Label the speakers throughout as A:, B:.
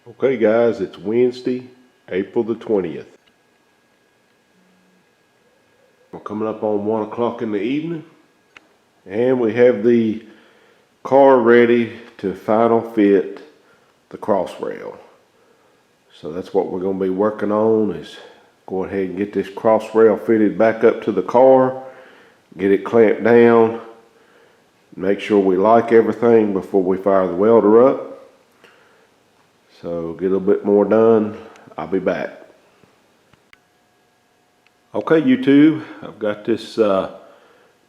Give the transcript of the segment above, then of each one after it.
A: Okay guys, it's Wednesday, April the 20th. We're coming up on 1 o'clock in the evening, and we have the car ready to final fit the Crossrail. So that's what we're going to be working on, is go ahead and get this Crossrail fitted back up to the car, get it clamped down, make sure we like everything before we fire the welder up. So get a little bit more done. I'll be back. Okay YouTube, I've got this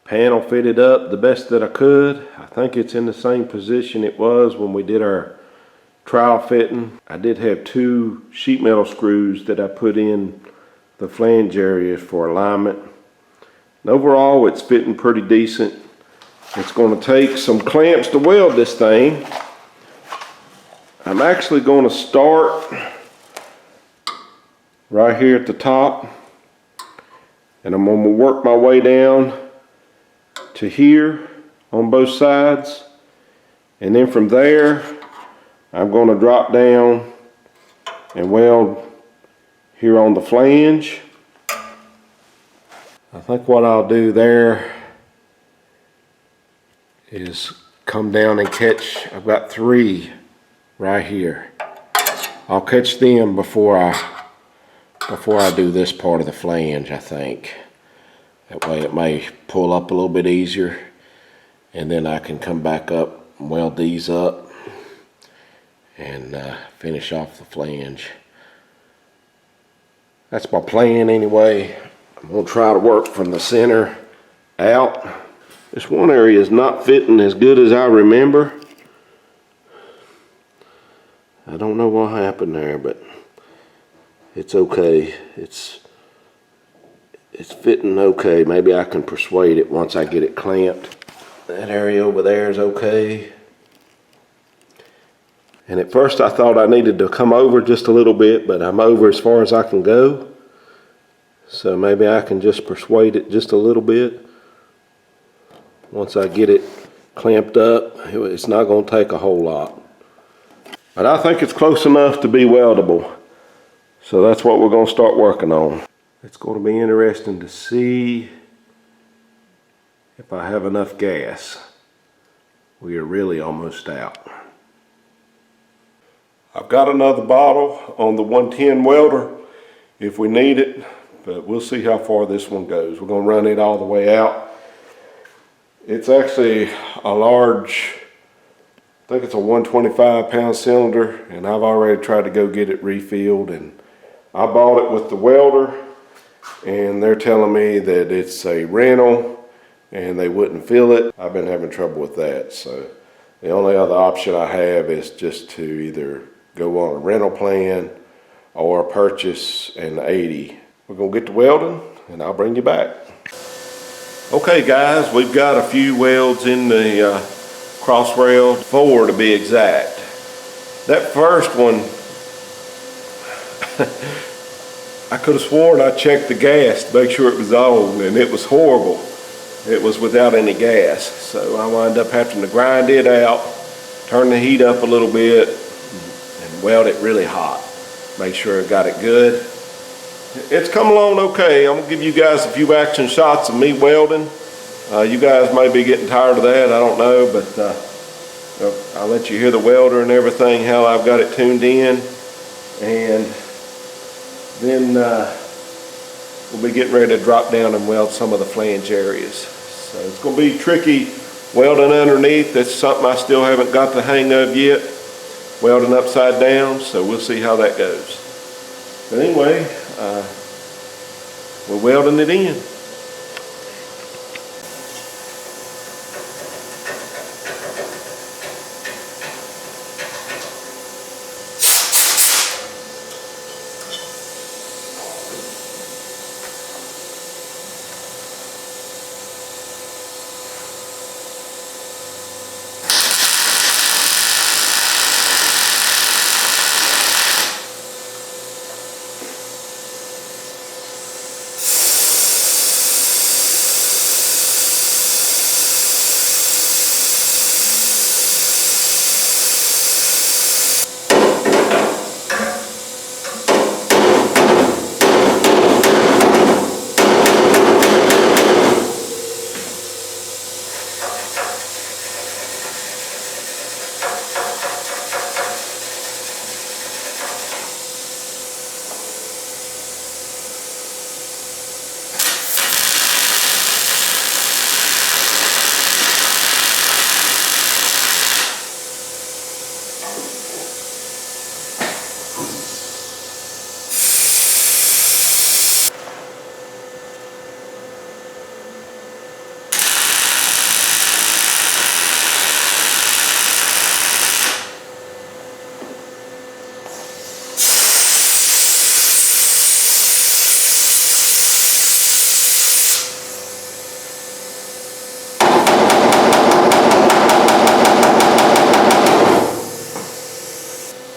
A: panel fitted up the best that I could. I think it's in the same position it was when we did our trial fitting. I did have 2 sheet metal screws that I put in the flange areas for alignment. And overall it's fitting pretty decent. It's going to take some clamps to weld this thing. I'm actually going to start right here at the top, and I'm going to work my way down to here on both sides, and then from there I'm going to drop down and weld here on the flange. I think what I'll do there is come down and catch, I've got 3 right here. I'll catch them before I do this part of the flange, I think. That way it may pull up a little bit easier, and then I can come back up and weld these up and finish off the flange. That's my plan anyway. I'm going to try to work from the center out. This one area is not fitting as good as I remember. I don't know what happened there, but it's okay. It's fitting okay. Maybe I can persuade it once I get it clamped. That area over there is okay. And at first I thought I needed to come over just a little bit, but I'm over as far as I can go. So maybe I can just persuade it just a little bit. Once I get it clamped up, it's not going to take a whole lot. But I think it's close enough to be weldable. So that's what we're going to start working on. It's going to be interesting to see if I have enough gas. We are really almost out. I've got another bottle on the 110 welder if we need it, but we'll see how far this one goes. We're going to run it all the way out. It's actually a large, I think it's a 125-pound cylinder, and I've already tried to go get it refilled, and I bought it with the welder, and they're telling me that it's a rental and they wouldn't fill it. I've been having trouble with that, so the only other option I have is just to either go on a rental plan or purchase an 80. We're gonna get to welding and I'll bring you back. Okay guys, we've got a few welds in the Crossrail, 4 to be exact. That first one, I could have sworn I checked the gas to make sure it was on, and it was horrible. It was without any gas. So I wound up having to grind it out, turn the heat up a little bit, and weld it really hot. Make sure I got it good. It's come along okay. I'm gonna give you guys a few action shots of me welding. You guys may be getting tired of that, I don't know, but I'll let you hear the welder and everything, how I've got it tuned in. And then we'll be getting ready to drop down and weld some of the flange areas. So it's going to be tricky welding underneath. That's something I still haven't got the hang of yet, welding upside down, so we'll see how that goes. But anyway, we're welding it in.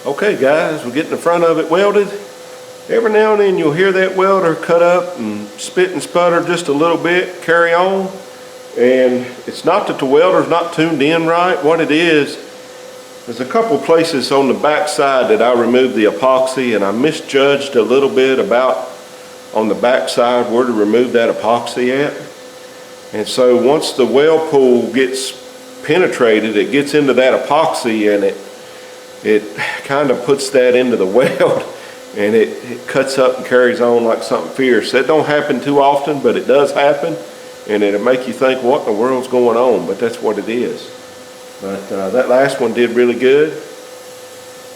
A: Okay guys, we're getting the front of it welded. Every now and then you'll hear that welder cut up and spit and sputter just a little bit, carry on. And it's not that the welder's not tuned in right. What it is, there's a couple places on the back side that I removed the epoxy, and I misjudged a little bit about on the back side where to remove that epoxy at. And so once the weld pool gets penetrated, it gets into that epoxy and it kind of puts that into the weld, and it cuts up and carries on like something fierce. That don't happen too often, but it does happen, and it'll make you think what in the world's going on, but that's what it is. But that last one did really good.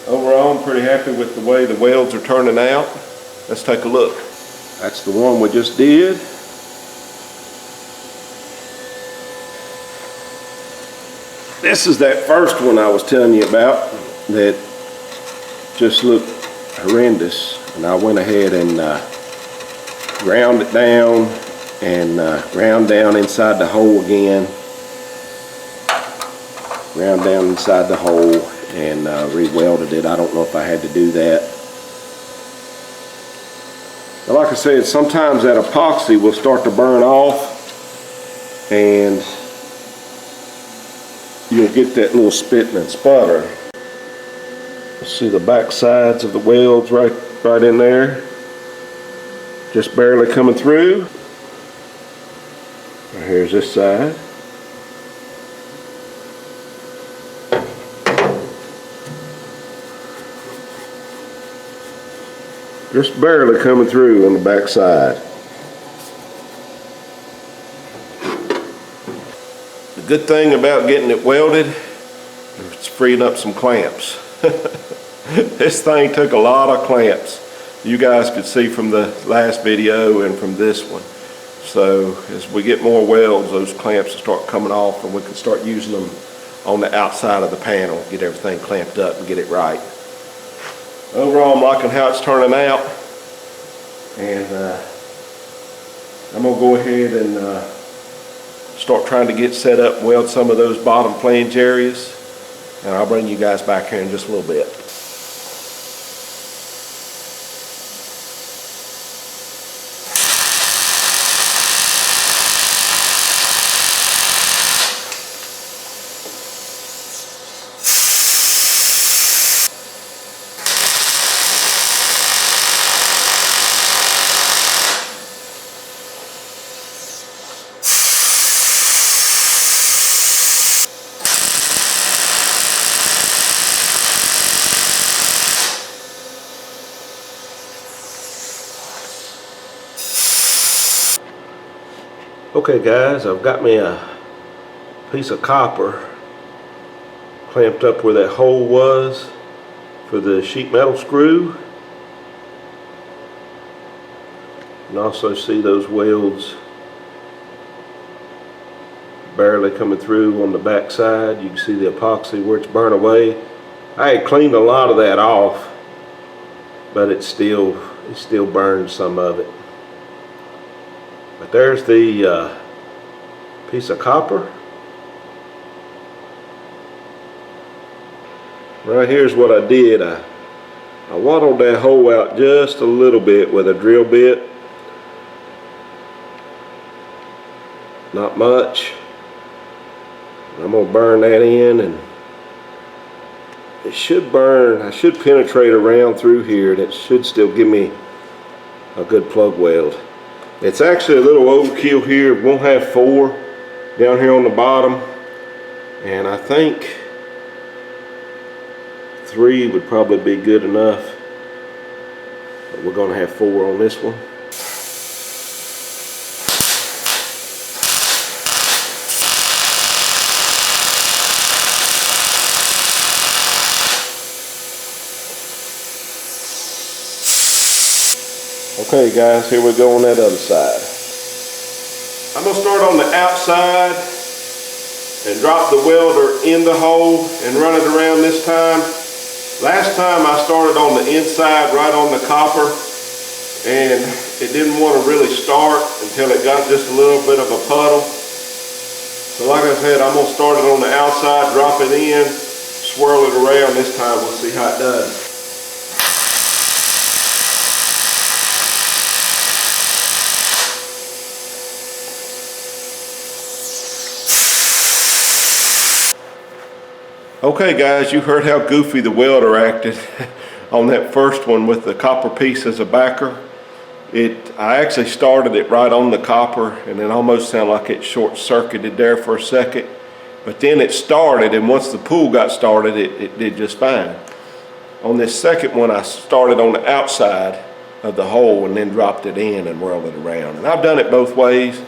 A: Overall, I'm pretty happy with the way the welds are turning out. Let's take a look. That's the one we just did. This is that first one I was telling you about that just looked horrendous, and I went ahead and ground it down and ground down inside the hole again. Ground down inside the hole and re-welded it. I don't know if I had to do that. But like I said, sometimes that epoxy will start to burn off and you'll get that little spitting and sputter. See the back sides of the welds right in there, just barely coming through. Here's this side. Just barely coming through on the back side. The good thing about getting it welded, it's freeing up some clamps. This thing took a lot of clamps. You guys could see from the last video and from this one. So as we get more welds, those clamps will start coming off, and we can start using them on the outside of the panel, get everything clamped up and get it right. Overall, I'm liking how it's turning out, and I'm going to go ahead and start trying to get set up and weld some of those bottom flange areas, and I'll bring you guys back here in just a little bit. Okay guys, I've got me a piece of copper clamped up where that hole was for the sheet metal screw. You can also see those welds barely coming through on the back side. You can see the epoxy where it's burned away. I had cleaned a lot of that off, but it still burns some of it. But there's the piece of copper. Right here's what I did. I waddled that hole out just a little bit with a drill bit. Not much. I'm going to burn that in, and it should burn. I should penetrate around through here, and it should still give me a good plug weld. It's actually a little overkill here. It won't have 4 down here on the bottom, and I think 3 would probably be good enough, but we're going to have 4 on this one. Okay guys, here we go on that other side. I'm going to start on the outside and drop the welder in the hole and run it around this time. Last time I started on the inside right on the copper, and it didn't want to really start until it got just a little bit of a puddle. So like I said, I'm going to start it on the outside, drop it in, swirl it around. This time we'll see how it does. Okay guys, you heard how goofy the welder acted on that first one with the copper piece as a backer. I actually started it right on the copper, and it almost sounded like it short-circuited there for a second. But then it started, and once the pool got started, it did just fine. On this second one, I started on the outside of the hole and then dropped it in and welded around. And I've done it both ways,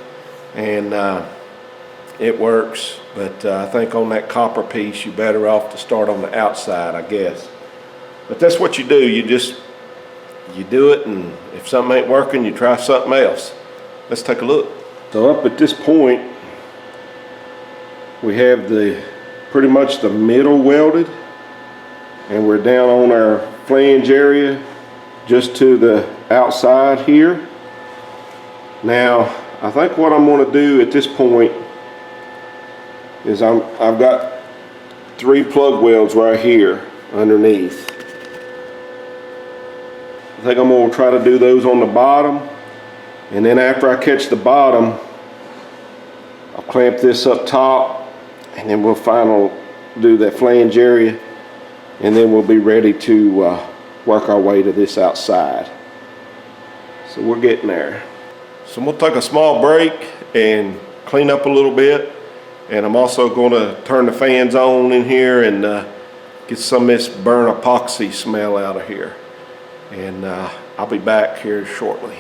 A: and it works. But I think on that copper piece, you're better off to start on the outside, I guess. But that's what you do. You do it, and if something ain't working, you try something else. Let's take a look. So up at this point, we have pretty much the middle welded, and we're down on our flange area just to the outside here. Now, I think what I'm going to do at this point is I've got 3 plug welds right here underneath. I think I'm going to try to do those on the bottom, and then after I catch the bottom, I'll clamp this up top, and then we'll finally do that flange area, and then we'll be ready to work our way to this outside. So we're getting there. So we'll take a small break and clean up a little bit, and I'm also going to turn the fans on in here and get some of this burn epoxy smell out of here. And I'll be back here shortly.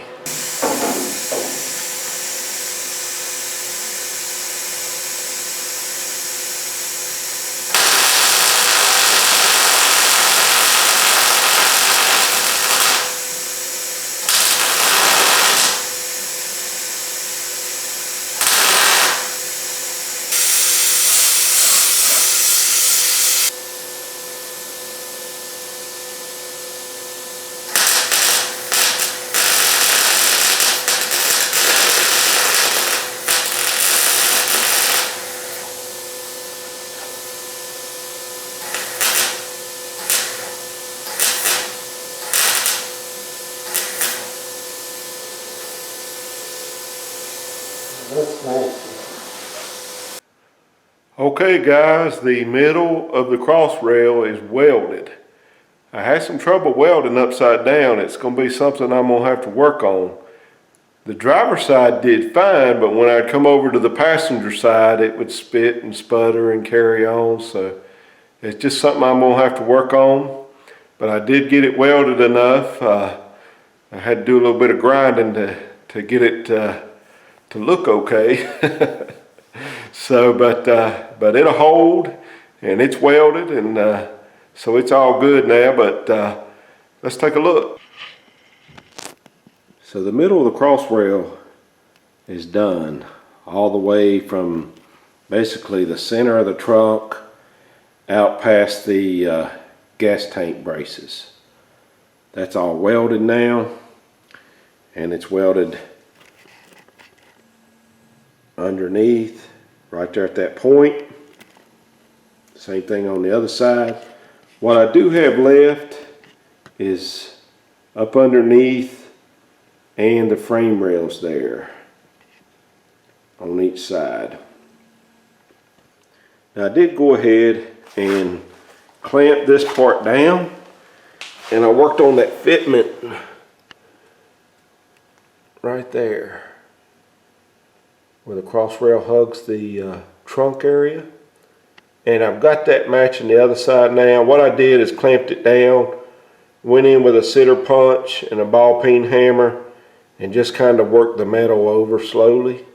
A: Okay guys, the middle of the Crossrail is welded. I had some trouble welding upside down. It's going to be something I'm going to have to work on. The driver's side did fine, but when I come over to the passenger side, it would spit and sputter and carry on. So it's just something I'm going to have to work on. But I did get it welded enough. I had to do a little bit of grinding to get it to look okay. So, but it'll hold, and it's welded, and so it's all good now. But let's take a look. So the middle of the Crossrail is done, all the way from basically the center of the trunk out past the gas tank braces. That's all welded now, and it's welded underneath right there at that point. Same thing on the other side. What I do have left is up underneath and the frame rails there on each side. Now I did go ahead and clamp this part down, and I worked on that fitment right there where the Crossrail hugs the trunk area, and I've got that matching the other side now. What I did is clamped it down, went in with a sitter punch and a ball peen hammer, and just kind of worked the metal over slowly.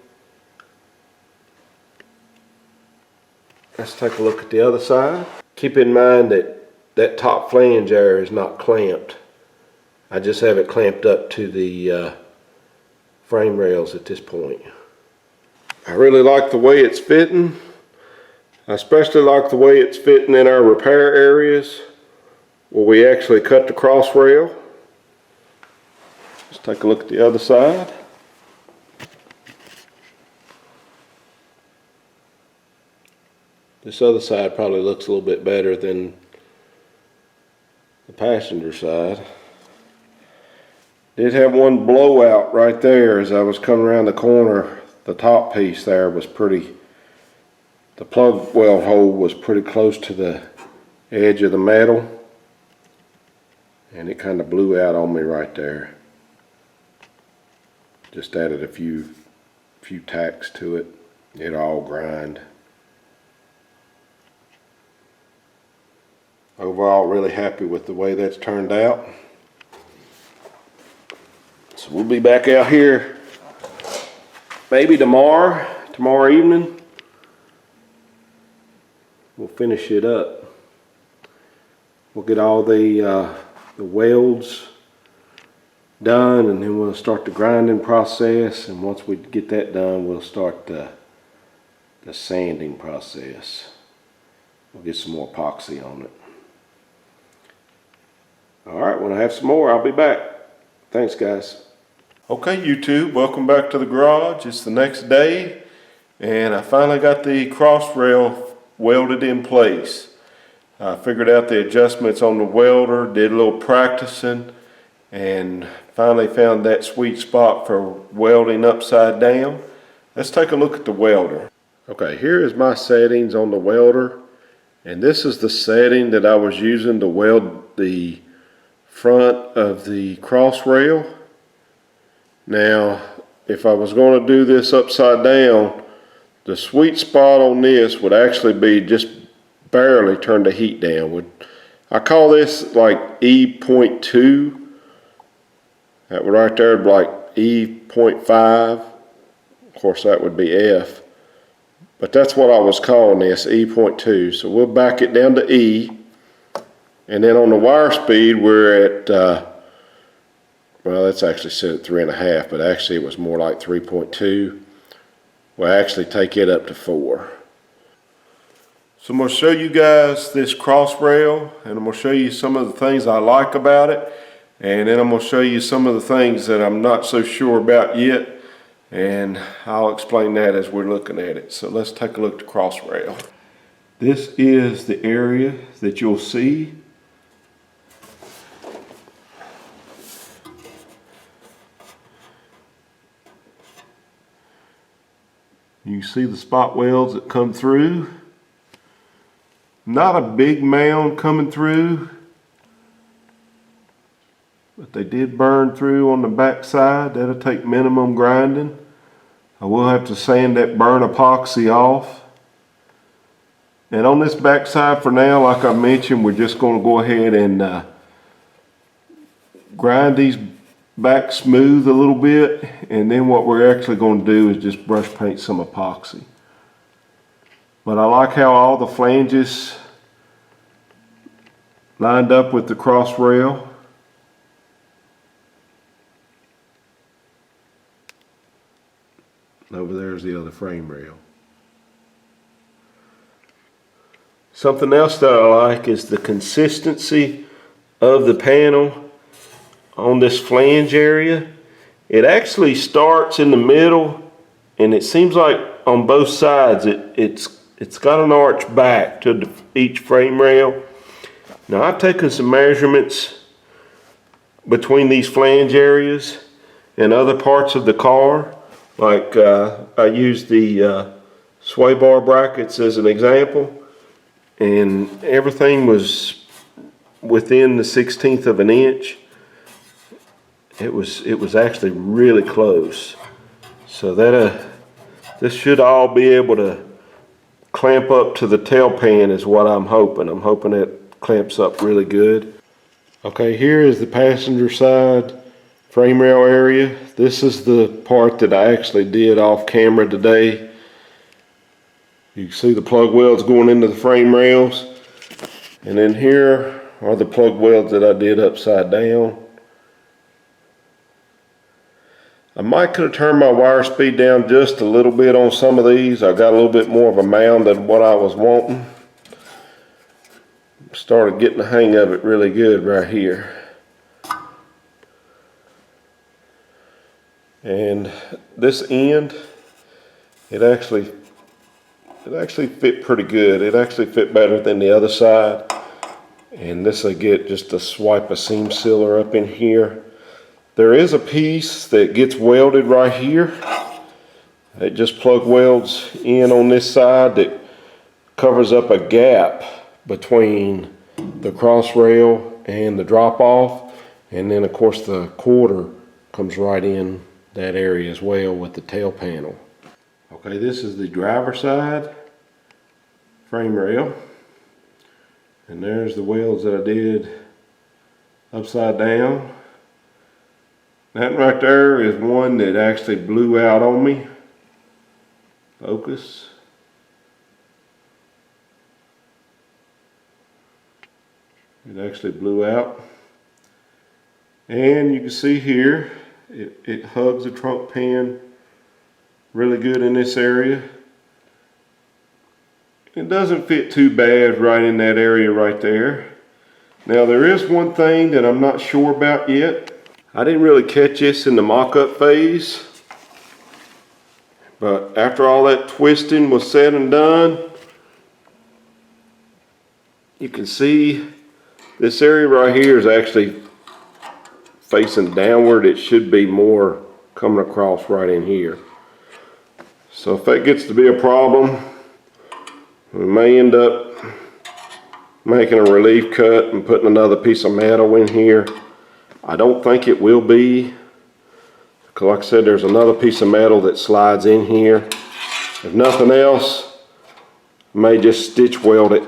A: Let's take a look at the other side. Keep in mind that that top flange there is not clamped. I just have it clamped up to the frame rails at this point. I really like the way it's fitting. I especially like the way it's fitting in our repair areas where we actually cut the Crossrail. Let's take a look at the other side. This other side probably looks a little bit better than the passenger side. Did have one blowout right there as I was coming around the corner. The top piece there was pretty The plug weld hole was pretty close to the edge of the metal, and it kind of blew out on me right there. Just added a few tacks to it. It'll all grind. Overall, really happy with the way that's turned out. So we'll be back out here maybe tomorrow evening. We'll finish it up. We'll get all the welds done, and then we'll start the grinding process. And once we get that done, we'll start the sanding process. We'll get some more epoxy on it. All right, when I have some more, I'll be back. Thanks, guys. Okay, YouTube, welcome back to the garage. It's the next day, and I finally got the Crossrail welded in place. I figured out the adjustments on the welder, did a little practicing, and finally found that sweet spot for welding upside down. Let's take a look at the welder. Okay, here is my settings on the welder, and this is the setting that I was using to weld the front of the Crossrail. Now, if I was going to do this upside down, the sweet spot on this would actually be just barely turn the heat down. I call this like E.2. That would right there be like E.5. Of course, that would be F. But that's what I was calling this, E.2. So we'll back it down to E. And then on the wire speed, we're at, well, that's actually set at 3.5, but actually it was more like 3.2. We'll actually take it up to 4. So I'm going to show you guys this Crossrail, and I'm going to show you some of the things I like about it. And then I'm going to show you some of the things that I'm not so sure about yet. And I'll explain that as we're looking at it. So let's take a look at the Crossrail. This is the area that you'll see. You can see the spot welds that come through. Not a big mound coming through, but they did burn through on the back side. That'll take minimum grinding. I will have to sand that burn epoxy off. And on this back side for now, like I mentioned, we're just going to go ahead and grind these back smooth a little bit, and then what we're actually going to do is just brush paint some epoxy. But I like how all the flanges lined up with the Crossrail. Over there's the other frame rail. Something else that I like is the consistency of the panel on this flange area. It actually starts in the middle, and it seems like on both sides it's got an arch back to each frame rail. Now I've taken some measurements between these flange areas and other parts of the car. Like I used the sway bar brackets as an example, and everything was within the 1/16 of an inch. It was actually really close. So that this should all be able to clamp up to the tail pan is what I'm hoping. I'm hoping it clamps up really good. Okay, here is the passenger side frame rail area. This is the part that I actually did off camera today. You can see the plug welds going into the frame rails. And then here are the plug welds that I did upside down. I might could have turned my wire speed down just a little bit on some of these. I got a little bit more of a mound than what I was wanting. Started getting the hang of it really good right here. And this end, it actually fit pretty good. It actually fit better than the other side. And this will get just a swipe of seam sealer up in here. There is a piece that gets welded right here. It just plug welds in on this side that covers up a gap between the Crossrail and the drop off, and then of course the quarter comes right in that area as well with the tail panel. Okay, this is the driver's side frame rail, and there's the welds that I did upside down. That right there is one that actually blew out on me. Focus. It actually blew out. And you can see here, it hugs the trunk pan really good in this area. It doesn't fit too bad right in that area right there. Now there is one thing that I'm not sure about yet. I didn't really catch this in the mock-up phase, but after all that twisting was said and done, you can see this area right here is actually facing downward. It should be more coming across right in here. So if that gets to be a problem, we may end up making a relief cut and putting another piece of metal in here. I don't think it will be, because like I said, there's another piece of metal that slides in here. If nothing else, I may just stitch weld it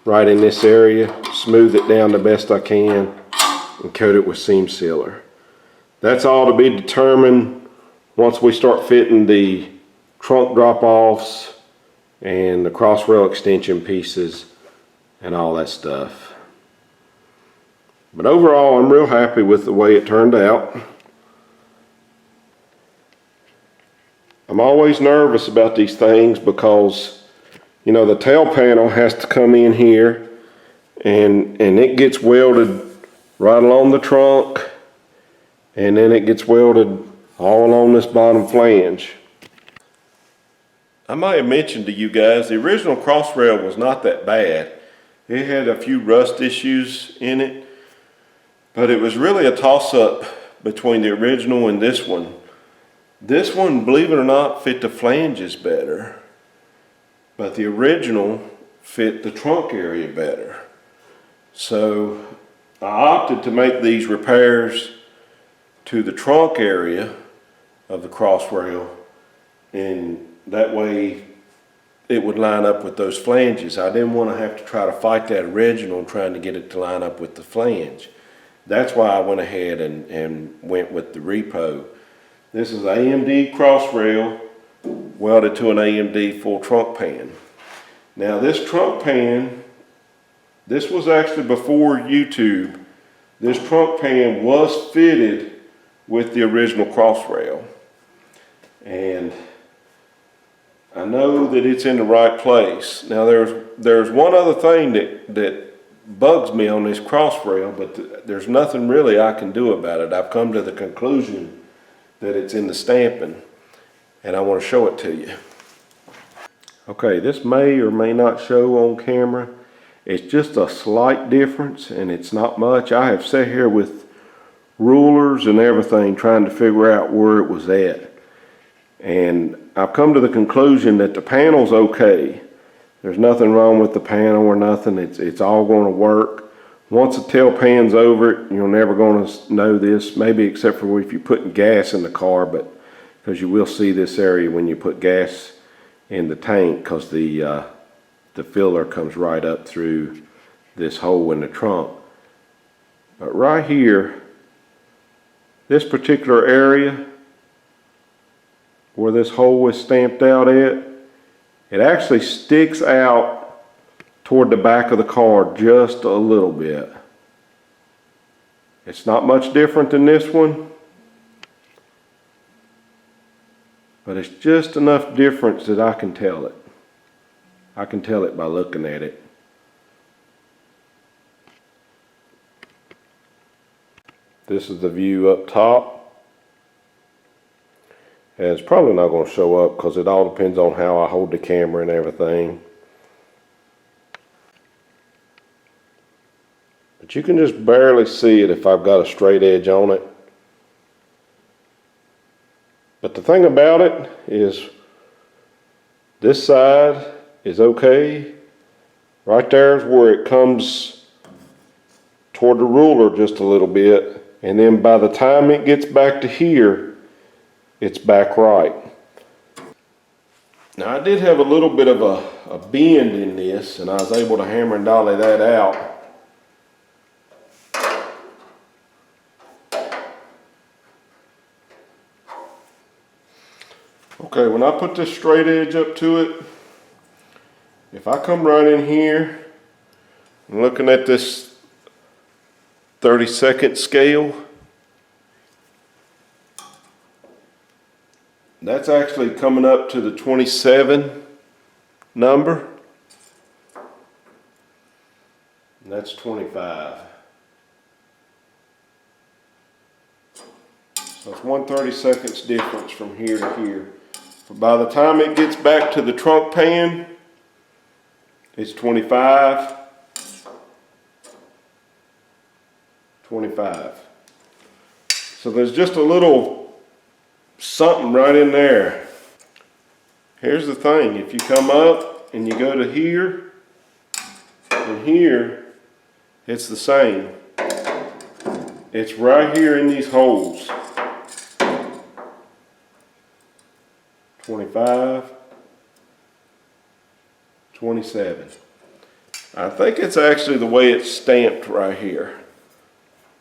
A: right in this area, smooth it down the best I can, and coat it with seam sealer. That's all to be determined once we start fitting the trunk drop-offs and the Crossrail extension pieces and all that stuff. But overall, I'm real happy with the way it turned out. I'm always nervous about these things because, you know, the tail panel has to come in here and it gets welded right along the trunk, and then it gets welded all along this bottom flange. I might have mentioned to you guys, the original Crossrail was not that bad. It had a few rust issues in it, but it was really a toss-up between the original and this one. This one, believe it or not, fit the flanges better, but the original fit the trunk area better. So I opted to make these repairs to the trunk area of the Crossrail, and that way it would line up with those flanges. I didn't want to have to try to fight that original trying to get it to line up with the flange. That's why I went ahead and went with the repo. This is AMD Crossrail welded to an AMD full trunk pan. Now this trunk pan, this was actually before YouTube. This trunk pan was fitted with the original Crossrail, and I know that it's in the right place. Now there's one other thing that bugs me on this Crossrail, but there's nothing really I can do about it. I've come to the conclusion that it's in the stamping, and I want to show it to you. Okay, this may or may not show on camera. It's just a slight difference, and it's not much. I have sat here with rulers and everything trying to figure out where it was at, and I've come to the conclusion that the panel's okay. There's nothing wrong with the panel or nothing. It's all going to work. Once the tail pan's over it, you're never going to know this, maybe except for if you're putting gas in the car, but because you will see this area when you put gas in the tank, because the filler comes right up through this hole in the trunk. But right here, this particular area where this hole is stamped out at, it actually sticks out toward the back of the car just a little bit. It's not much different than this one, but it's just enough difference that I can tell it. I can tell it by looking at it. This is the view up top. And it's probably not going to show up because it all depends on how I hold the camera and everything. But you can just barely see it if I've got a straight edge on it. But the thing about it is this side is okay. Right there is where it comes toward the ruler just a little bit. And then by the time it gets back to here, it's back right. Now I did have a little bit of a bend in this, and I was able to hammer and dolly that out. Okay, when I put this straight edge up to it, if I come right in here, I'm looking at this 32nd scale, that's actually coming up to the 27 number, and that's 25. So it's 1/32 difference from here to here. But by the time it gets back to the trunk pan, it's 25, 25. So there's just a little something right in there. Here's the thing, if you come up and you go to here and here, it's the same. It's right here in these holes. 25, 27. I think it's actually the way it's stamped right here.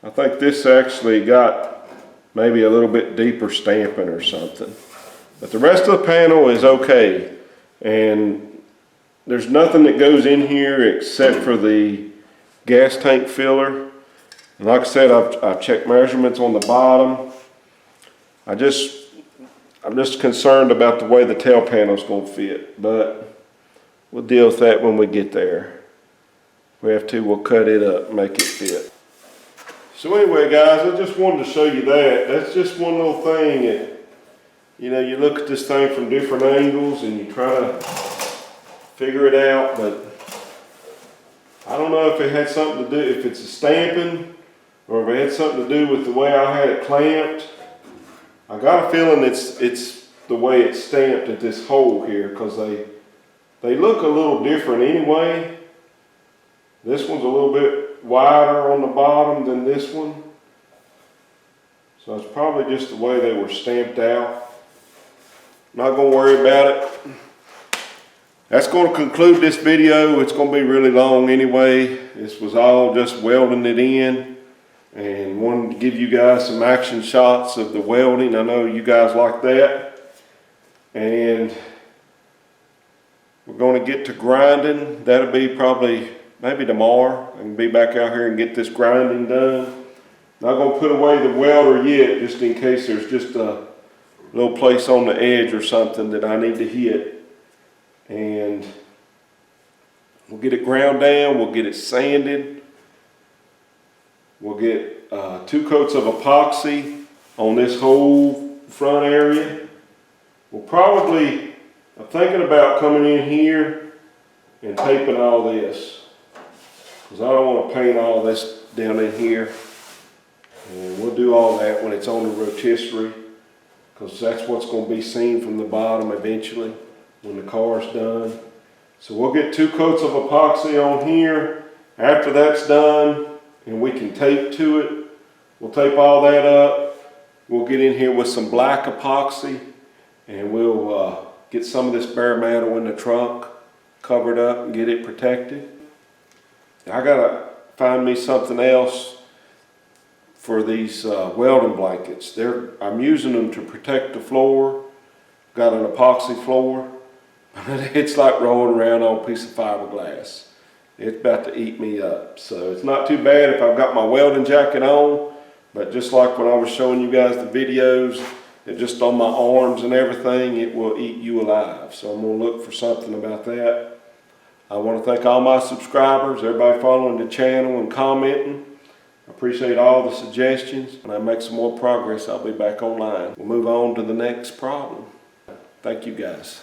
A: I think this actually got maybe a little bit deeper stamping or something. But the rest of the panel is okay. And there's nothing that goes in here except for the gas tank filler. And like I said, I've checked measurements on the bottom. I'm just concerned about the way the tail panel is going to fit, but we'll deal with that when we get there. If we have to, we'll cut it up and make it fit. So anyway, guys, I just wanted to show you that. That's just one little thing that, you know, you look at this thing from different angles and you try to figure it out, but I don't know if it had something to do, if it's a stamping, or if it had something to do with the way I had it clamped. I got a feeling it's the way it's stamped at this hole here, because they look a little different anyway. This one's a little bit wider on the bottom than this one. So it's probably just the way they were stamped out. Not going to worry about it. That's going to conclude this video. It's going to be really long anyway. This was all just welding it in. And wanted to give you guys some action shots of the welding. I know you guys like that. And we're going to get to grinding. That'll be probably maybe tomorrow. I can be back out here and get this grinding done. Not going to put away the welder yet, just in case there's just a little place on the edge or something that I need to hit. And we'll get it ground down. We'll get it sanded. We'll get 2 coats of epoxy on this whole front area. We'll probably, I'm thinking about coming in here and taping all this, because I don't want to paint all this down in here. And we'll do all that when it's on the rotisserie, because that's what's going to be seen from the bottom eventually when the car's done. So we'll get 2 coats of epoxy on here. After that's done, and we can tape to it, we'll tape all that up. We'll get in here with some black epoxy, and we'll get some of this bare metal in the trunk covered up and get it protected. I gotta find me something else for these welding blankets. I'm using them to protect the floor. Got an epoxy floor. It's like rolling around on a piece of fiberglass. It's about to eat me up. So it's not too bad if I've got my welding jacket on, but just like when I was showing you guys the videos, it just on my arms and everything, it will eat you alive. So I'm gonna look for something about that. I want to thank all my subscribers, everybody following the channel and commenting. I appreciate all the suggestions. When I make some more progress, I'll be back online. We'll move on to the next problem. Thank you guys.